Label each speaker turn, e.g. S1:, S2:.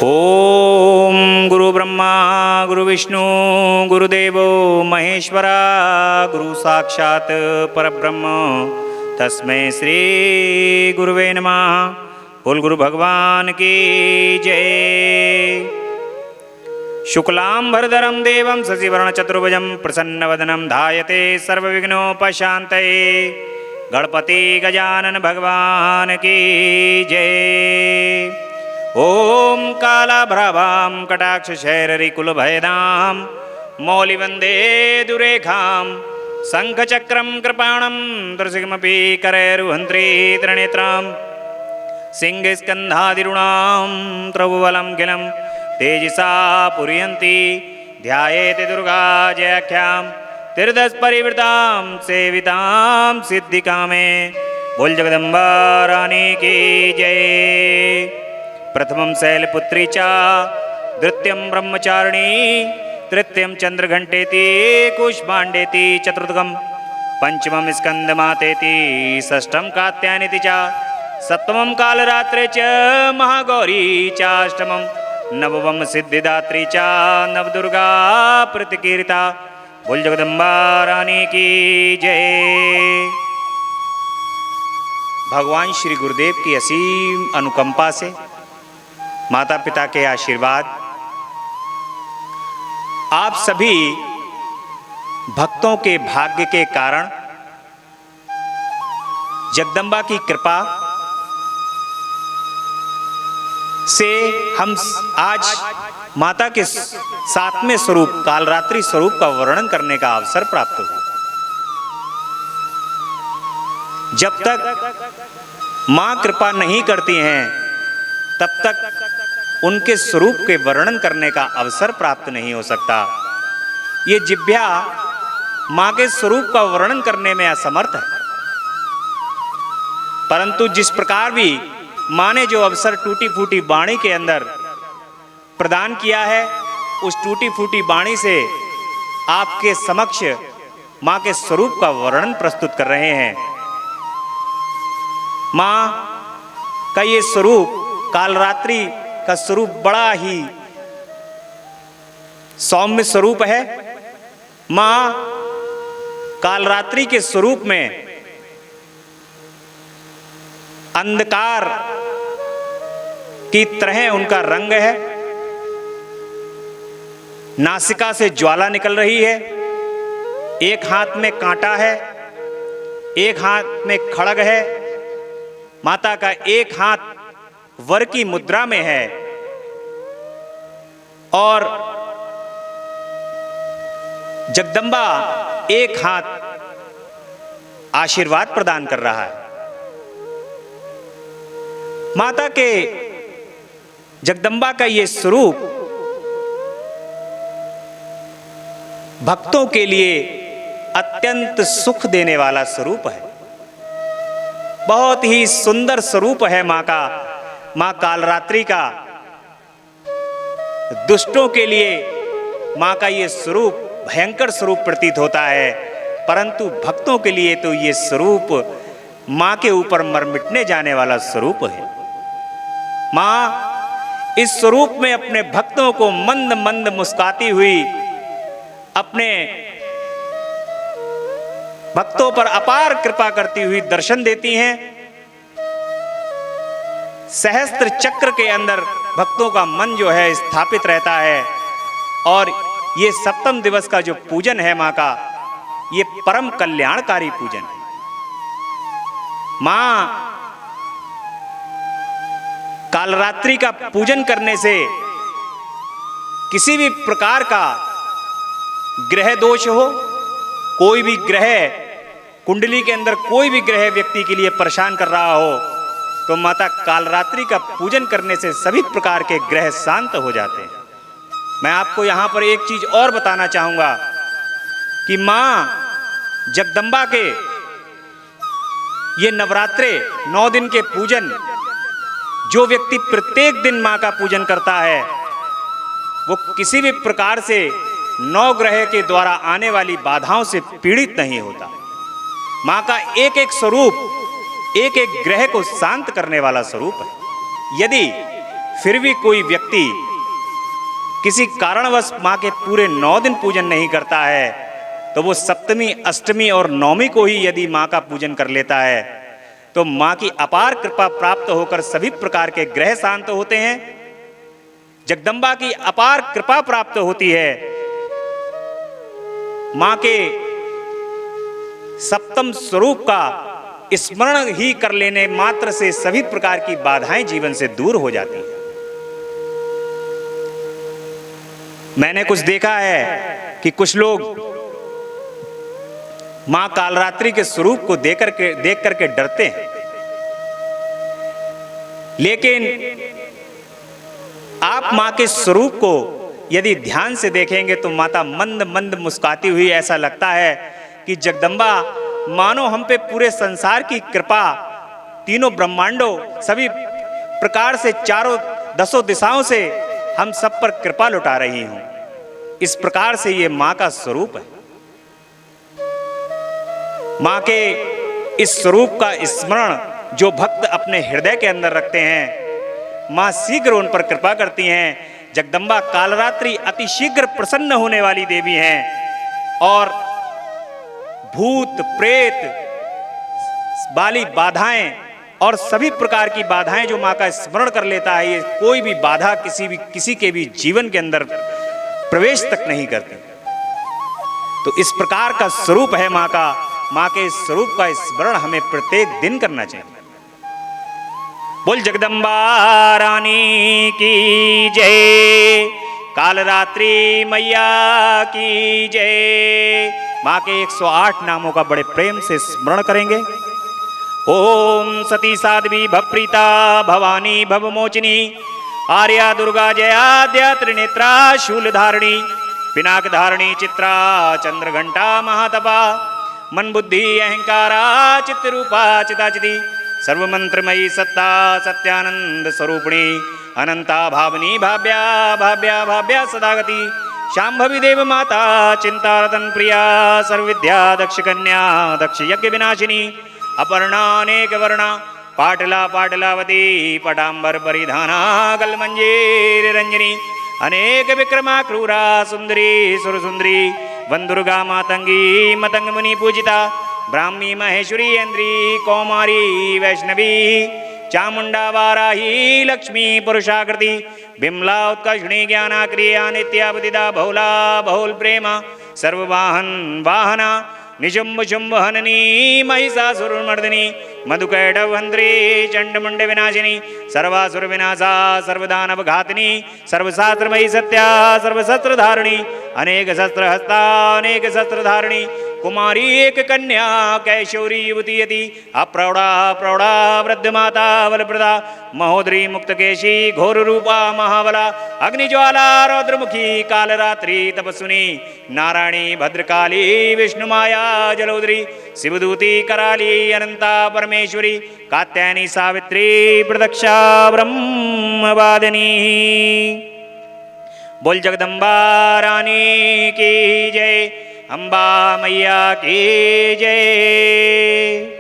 S1: ओम गुरु ब्रह्मा गुरु विष्णु गुरुदेवो महेश्वरा गुरु साक्षात परब्रह्म तस्मै श्री गुरुवे नमः। बोल गुरु भगवान की जय। शुक्लांबरधरं देवं शशिवर्णचतुर्भुजं प्रसन्नवदनं ध्यायते सर्वविघ्नोपशान्तये। गणपति गजानन भगवान की जय। ओम कालाभ्रावां कटाक्षशैररिकुलभयदां मौलिवन्दे दुरेखां शङ्खचक्रं कृपाणं दृशिकमपि करैरुहन्त्री त्रिनेत्रां सिंहस्कन्धादिरुणां त्रौबलं किलं तेजसा पुरयन्ति ध्यायेति दुर्गा जयाख्यां तीर्थस्परिवृतां सेवितां सिद्धिकामे। बोल जगदम्बा रानी की जय। प्रथमं शैलपुत्री च द्वितीयं ब्रह्मचारिणी तृतीयं चंद्रघंटेति कुष्मांडेति चतुर्थकं पंचमं स्कंदमातेति षष्ठं कात्यायनीति च सप्तमं कालरात्रे च महागौरी च अष्टमं नवमं सिद्धिदात्री च नवदुर्गा प्रतिकीर्ता। बोल जगदम्बा रानी की जय। भगवान श्री गुरुदेव की असीम अनुकंपा से, माता पिता के आशीर्वाद, आप सभी भक्तों के भाग्य के कारण, जगदम्बा की कृपा से हम आज माता के सातवें स्वरूप कालरात्रि स्वरूप का वर्णन करने का अवसर प्राप्त हुआ। जब तक मां कृपा नहीं करती हैं तब तक उनके स्वरूप के वर्णन करने का अवसर प्राप्त नहीं हो सकता। ये जिह्वा मां के स्वरूप का वर्णन करने में असमर्थ है, परंतु जिस प्रकार भी मां ने जो अवसर टूटी फूटी वाणी के अंदर प्रदान किया है, उस टूटी फूटी वाणी से आपके समक्ष मां के स्वरूप का वर्णन प्रस्तुत कर रहे हैं। मां का ये स्वरूप, कालरात्रि का स्वरूप बड़ा ही सौम्य स्वरूप है। मां कालरात्रि के स्वरूप में अंधकार की तरह उनका रंग है। नासिका से ज्वाला निकल रही है, एक हाथ में कांटा है, एक हाथ में खड्ग है। माता का एक हाथ वर की मुद्रा में है और जगदम्बा एक हाथ आशीर्वाद प्रदान कर रहा है। माता के जगदम्बा का ये स्वरूप भक्तों के लिए अत्यंत सुख देने वाला स्वरूप है। बहुत ही सुंदर स्वरूप है मां का, मां कालरात्रि का। दुष्टों के लिए मां का ये स्वरूप भयंकर स्वरूप प्रतीत होता है, परंतु भक्तों के लिए तो ये स्वरूप मां के ऊपर मर मिटने जाने वाला स्वरूप है। मां इस स्वरूप में अपने भक्तों को मंद मंद मुस्काती हुई, अपने भक्तों पर अपार कृपा करती हुई दर्शन देती हैं। सहस्त्र चक्र के अंदर भक्तों का मन जो है स्थापित रहता है और ये सप्तम दिवस का जो पूजन है मां का, ये परम कल्याणकारी पूजन है। मां कालरात्रि का पूजन करने से किसी भी प्रकार का ग्रह दोष हो, कोई भी ग्रह कुंडली के अंदर कोई भी ग्रह व्यक्ति के लिए परेशान कर रहा हो, तो माता कालरात्रि का पूजन करने से सभी प्रकार के ग्रह शांत हो जाते हैं। मैं आपको यहां पर एक चीज और बताना चाहूंगा कि मां जगदम्बा के ये नवरात्रे 9 दिन के पूजन, जो व्यक्ति प्रत्येक दिन मां का पूजन करता है वो किसी भी प्रकार से 9 ग्रह के द्वारा आने वाली बाधाओं से पीड़ित नहीं होता। मां का एक एक स्वरूप एक एक ग्रह को शांत करने वाला स्वरूप है। यदि फिर भी कोई व्यक्ति किसी कारणवश मां के पूरे 9 दिन पूजन नहीं करता है, तो वो सप्तमी, अष्टमी और नवमी को ही यदि मां का पूजन कर लेता है तो मां की अपार कृपा प्राप्त होकर सभी प्रकार के ग्रह शांत होते हैं। जगदम्बा की अपार कृपा प्राप्त होती है। मां के सप्तम स्वरूप का स्मरण ही कर लेने मात्र से सभी प्रकार की बाधाएं जीवन से दूर हो जाती हैं। मैंने कुछ देखा है कि कुछ लोग मां कालरात्रि के स्वरूप को देख करके डरते हैं, लेकिन आप मां के स्वरूप को यदि ध्यान से देखेंगे तो माता मंद मंद मुस्कुराती हुई ऐसा लगता है कि जगदम्बा मानो हम पे पूरे संसार की कृपा, तीनों ब्रह्मांडों सभी प्रकार से चारों दसों दिशाओं से हम सब पर कृपा लुटा रही हूं। इस प्रकार से ये मां का स्वरूप है। मां के इस स्वरूप का स्मरण जो भक्त अपने हृदय के अंदर रखते हैं, मां शीघ्र उन पर कृपा करती हैं। जगदम्बा कालरात्रि अति शीघ्र प्रसन्न होने वाली देवी हैं और भूत प्रेत वाली बाधाएं और सभी प्रकार की बाधाएं जो मां का स्मरण कर लेता है, ये कोई भी बाधा किसी के भी जीवन के अंदर प्रवेश तक नहीं करती। तो इस प्रकार का स्वरूप है मां का। मां के इस स्वरूप का स्मरण हमें प्रत्येक दिन करना चाहिए। बोल जगदम्बा रानी की जय, कालरात्रि मैया की जय। मां के 108 नामों का बड़े प्रेम से स्मरण करेंगे। ओम सती साध्वी भवप्रीता भवानी भवमोचिनी, आर्या दुर्गा जयाद्या त्रिनेत्रा शूलधारिणी, पिनाक धारिणी चित्रा चंद्रघंटा महातपा, मन बुद्धि अहंकारा चित्तरूपा चिताचिति, सर्वमंत्रमयी सत्ता सत्यानंद स्वरूपिणी, अनंता भावनी भाव्या भाव्या भाव्या सदागति, शांभवी देव माता चिंतारतन प्रिया, सर्वविद्या दक्ष कन्या दक्ष यज्ञ विनाशिनी, अपर्णानेक वर्णा पाटला पाटलावती, पटांबर परिधाना गलमंजीर रंजनी, अनेक विक्रमा क्रूरा सुंदरी सुरसुंदरी, वंदुर्गा मातंगी मतंग मुनि पूजिता, ब्राह्मी महेश्वरी इंद्री कौमारी वैष्णवी, चामुंडा वाराही लक्ष्मी पुरुषाकृति, बिमला उत्कर्षणी ज्ञाना क्रिया नित्यावदिता, बहुला बहुल प्रेम सर्ववाहन वाहना, निशुंभ शुंभ हननी महिषासुरमर्दिनी, मधुकैटवहंत्री चंडमुंड विनाशिनी, सर्वासुर विनाशा सर्वदानव घातिनी, सर्वशास्त्रमयी सत्या सर्वशस्त्रधारिणी, अनेक शस्त्र हस्ता अनेक शस्त्रधारिणी, कुमारी एक कन्या कैशोरी युवती यति, अप्रौढ़ा प्रौढ़ा वृद्ध माता बलप्रदा, महोदरी मुक्तकेशी घोर रूपा महाबला, अग्निज्वाला रौद्रमुखी कालरात्रि तपस्विनी, नारायणी भद्रकाली विष्णुमाया जलोदरी, शिवदूती कराली अनंता परमेश्वरी, कात्यायनी सावित्री प्रदक्षा ब्रह्मवादिनी। बोल जगदम्बा रानी की जय, अम्बा मैया की जय।